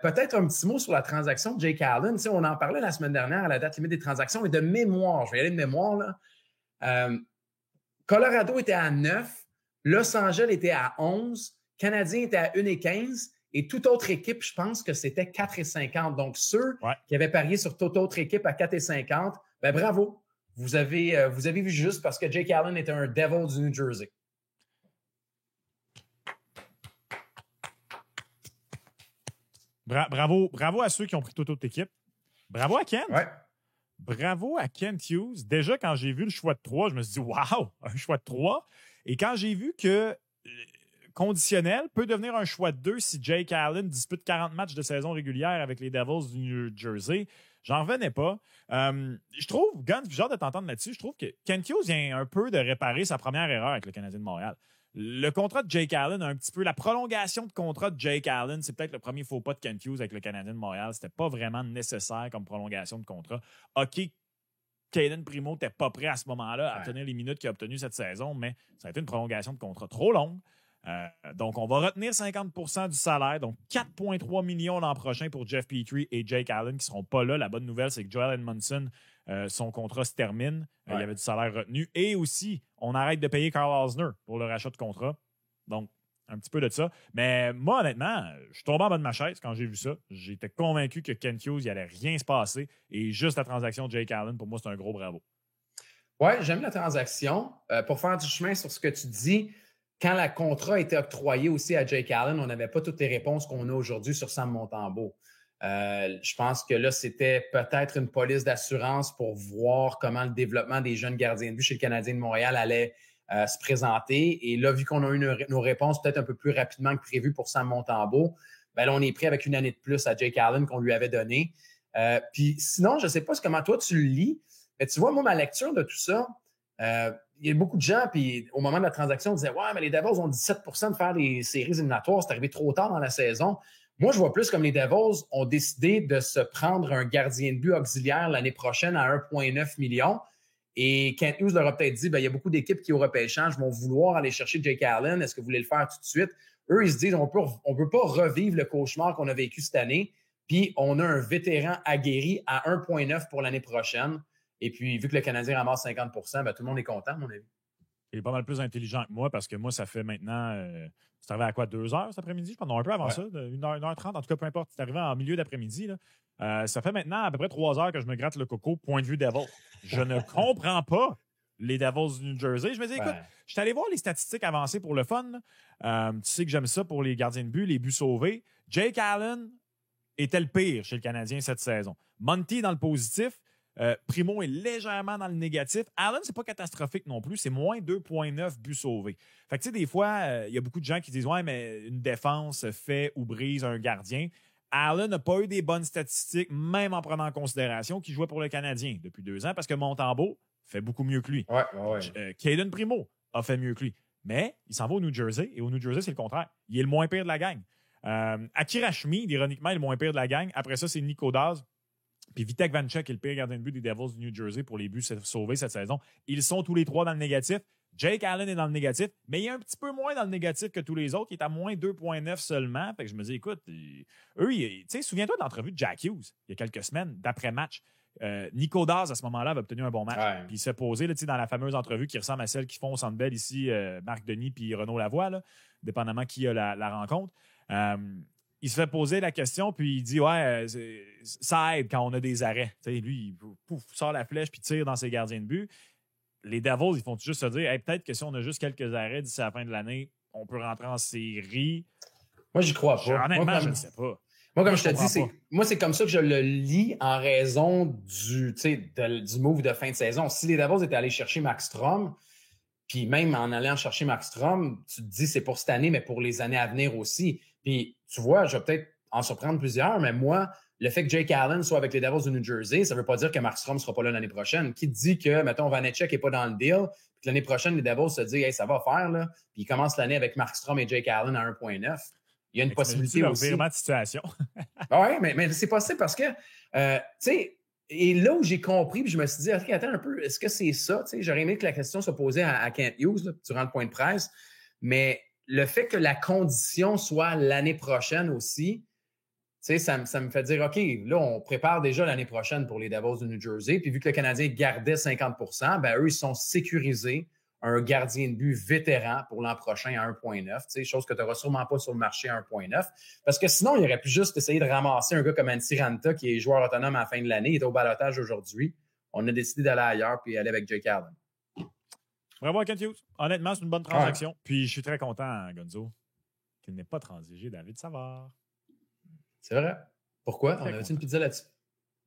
peut-être un petit mot sur la transaction de Jake Allen. Tu sais, on en parlait la semaine dernière à la date limite des transactions et de mémoire, je vais y aller de mémoire, là. Colorado était à 9, Los Angeles était à 11, Canadien était à 1,15 et toute autre équipe, je pense que c'était 4,50. Donc, ceux qui avaient parié sur toute autre équipe à 4,50, ben bravo. Vous avez vu juste parce que Jake Allen était un Devil du New Jersey. Bravo à ceux qui ont pris toute autre équipe. Bravo à Kent. Ouais. Bravo à Kent Hughes. Déjà, quand j'ai vu le choix de 3, je me suis dit, wow, un choix de 3. Et quand j'ai vu que conditionnel peut devenir un choix de 2 si Jake Allen dispute 40 matchs de saison régulière avec les Devils du New Jersey, j'en revenais pas. Je trouve, Gun, j'ai hâte de t'entendre là-dessus, je trouve que Kent Hughes vient un peu de réparer sa première erreur avec le Canadien de Montréal. Le contrat de Jake Allen, un petit peu, la prolongation de contrat de Jake Allen, c'est peut-être le premier faux pas de Kent Hughes avec le Canadien de Montréal. C'était pas vraiment nécessaire comme prolongation de contrat. OK, Cayden Primo n'était pas prêt à ce moment-là à obtenir les minutes qu'il a obtenues cette saison, mais ça a été une prolongation de contrat trop longue. Donc, on va retenir 50% du salaire. Donc, 4,3 millions l'an prochain pour Jeff Petrie et Jake Allen qui ne seront pas là. La bonne nouvelle, c'est que Joel Edmondson, son contrat se termine. Il y avait du salaire retenu. Et aussi, on arrête de payer Carl Osner pour le rachat de contrat. Donc, un petit peu de ça. Mais moi, honnêtement, je suis tombé en bas de ma chaise quand j'ai vu ça. J'étais convaincu que Kent Hughes, il n'allait rien se passer. Et juste la transaction de Jake Allen, pour moi, c'est un gros bravo. Oui, j'aime la transaction. Pour faire du chemin sur ce que tu dis, quand le contrat a été octroyé aussi à Jake Allen, on n'avait pas toutes les réponses qu'on a aujourd'hui sur Sam Montembeault. Je pense que là, c'était peut-être une police d'assurance pour voir comment le développement des jeunes gardiens de but chez le Canadien de Montréal allait se présenter. Et là, vu qu'on a eu nos réponses peut-être un peu plus rapidement que prévu pour Sam Montembeault, ben là, on est pris avec une année de plus à Jake Allen qu'on lui avait donné. Puis sinon, je ne sais pas comment toi tu le lis, mais tu vois, moi, ma lecture de tout ça, il y a beaucoup de gens, puis au moment de la transaction, on disait « Ouais, mais les Devils ont 17% de faire des séries éliminatoires, c'est arrivé trop tard dans la saison. » Moi, je vois plus comme les Devils ont décidé de se prendre un gardien de but auxiliaire l'année prochaine à 1,9 million. Et Kent Hughes leur a peut-être dit, il y a beaucoup d'équipes qui, au repêchage, vont vouloir aller chercher Jake Allen. Est-ce que vous voulez le faire tout de suite? Eux, ils se disent, on peut pas revivre le cauchemar qu'on a vécu cette année. Puis, on a un vétéran aguerri à 1,9 pour l'année prochaine. Et puis, vu que le Canadien ramasse 50%, tout le monde est content, à mon avis. Il est pas mal plus intelligent que moi parce que moi, ça fait maintenant. C'est arrivé à quoi, 2 heures cet après-midi? Je pense un peu avant ça, 1h30. En tout cas, peu importe. C'est arrivé en milieu d'après-midi. Là. Ça fait maintenant à peu près 3 heures que je me gratte le coco, point de vue Devils. Je ne comprends pas les Devils du New Jersey. Je me dis, écoute, je suis allé voir les statistiques avancées pour le fun. Tu sais que j'aime ça pour les gardiens de but, les buts sauvés. Jake Allen était le pire chez le Canadien cette saison. Monty dans le positif. Primo est légèrement dans le négatif. Allen, c'est pas catastrophique non plus. C'est moins 2,9 buts sauvés. Fait que, tu sais, des fois, il y a beaucoup de gens qui disent « Ouais, mais une défense fait ou brise un gardien. » Allen n'a pas eu des bonnes statistiques, même en prenant en considération qu'il jouait pour le Canadien depuis 2 ans parce que Montembeault fait beaucoup mieux que lui. Cayden Primo a fait mieux que lui. Mais il s'en va au New Jersey et au New Jersey, c'est le contraire. Il est le moins pire de la gang. Akira Schmid, ironiquement, est le moins pire de la gang. Après ça, c'est Nico Daz. Puis Vitek Vanecek est le pire gardien de but des Devils du New Jersey pour les buts sauvés cette saison. Ils sont tous les 3 dans le négatif. Jake Allen est dans le négatif, mais il est un petit peu moins dans le négatif que tous les autres. Il est à moins 2,9 seulement. Fait que je me dis, écoute, eux, tu sais, souviens-toi de l'entrevue de Jack Hughes il y a quelques semaines, d'après-match. Nico Daz, à ce moment-là, avait obtenu un bon match. Ouais. Puis il s'est posé là, dans la fameuse entrevue qui ressemble à celle qu'ils font au Centre Bell ici, Marc Denis puis Renaud Lavoie, là, dépendamment qui a la rencontre. Il se fait poser la question, puis il dit « Ouais, ça aide quand on a des arrêts. » Lui, il sort la flèche puis tire dans ses gardiens de but. Les Devils, ils font juste se dire hey, « Peut-être que si on a juste quelques arrêts d'ici la fin de l'année, on peut rentrer en série. » Moi, j'y crois pas. Honnêtement, je ne sais pas. Moi, comme je te dis, c'est comme ça que je le lis en raison du move de fin de saison. Si les Devils étaient allés chercher Max Strom, puis même en allant chercher Max Strom, tu te dis c'est pour cette année, mais pour les années à venir aussi. Puis, tu vois, je vais peut-être en surprendre plusieurs, mais moi, le fait que Jake Allen soit avec les Devils du New Jersey, ça ne veut pas dire que Mark Strom ne sera pas là l'année prochaine. Qui te dit que, mettons, Vanecek n'est pas dans le deal, puis que l'année prochaine, les Devils se disent, hey, ça va faire, là. Puis ils commencent l'année avec Mark Strom et Jake Allen à 1,9. Il y a une possibilité aussi. C'est un de situation. Oui, mais c'est possible parce que, tu sais, et là où j'ai compris, puis je me suis dit, OK, attends un peu, est-ce que c'est ça? Tu sais, j'aurais aimé que la question soit posée à Kent Hughes là, durant le point de presse, mais le fait que la condition soit l'année prochaine aussi, sais, ça me fait dire, OK, là, on prépare déjà l'année prochaine pour les Devils de New Jersey. Puis vu que le Canadien gardait 50 ben eux, ils sont sécurisés un gardien de but vétéran pour l'an prochain à 1,9, chose que tu n'auras sûrement pas sur le marché à 1,9. Parce que sinon, il aurait pu juste essayer de ramasser un gars comme Antti Raanta, qui est joueur autonome à la fin de l'année. Il est au balotage aujourd'hui. On a décidé d'aller ailleurs puis aller avec Jake Allen. Bravo à Kent Hughes. Honnêtement, c'est une bonne transaction. Ouais. Puis je suis très content, Gonzo, qu'il n'ait pas transigé David Savard. C'est vrai. Pourquoi? On avait-tu une pizza là-dessus?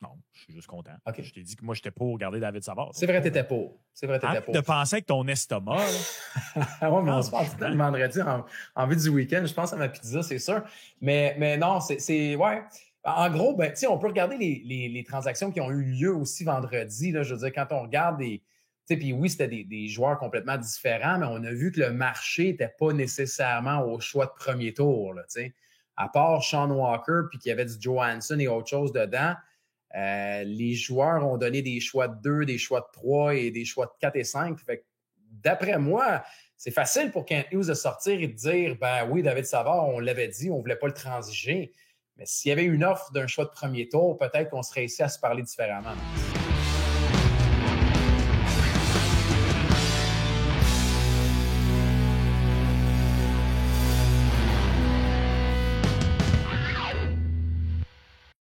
Non, je suis juste content. Okay. Je t'ai dit que moi, j'étais pour garder David Savard. C'est vrai, t'étais pour. C'est vrai, t'étais pour. De penser avec ton estomac. Oui, mais on se parle tout le vendredi en vue du week-end. Je pense à ma pizza, c'est sûr. Mais non, c'est ouais. En gros, ben, on peut regarder les transactions qui ont eu lieu aussi vendredi. Là, je veux dire, quand on regarde puis oui, c'était des joueurs complètement différents, mais on a vu que le marché n'était pas nécessairement au choix de premier tour. Là, à part Sean Walker, puis qu'il y avait du Johansson et autre chose dedans, les joueurs ont donné des choix de 2, des choix de 3 et des choix de 4 et 5. Fait que, d'après moi, c'est facile pour Kent Hughes de sortir et de dire, ben oui, David Savard, on l'avait dit, on ne voulait pas le transiger. Mais s'il y avait une offre d'un choix de premier tour, peut-être qu'on serait ici à se parler différemment.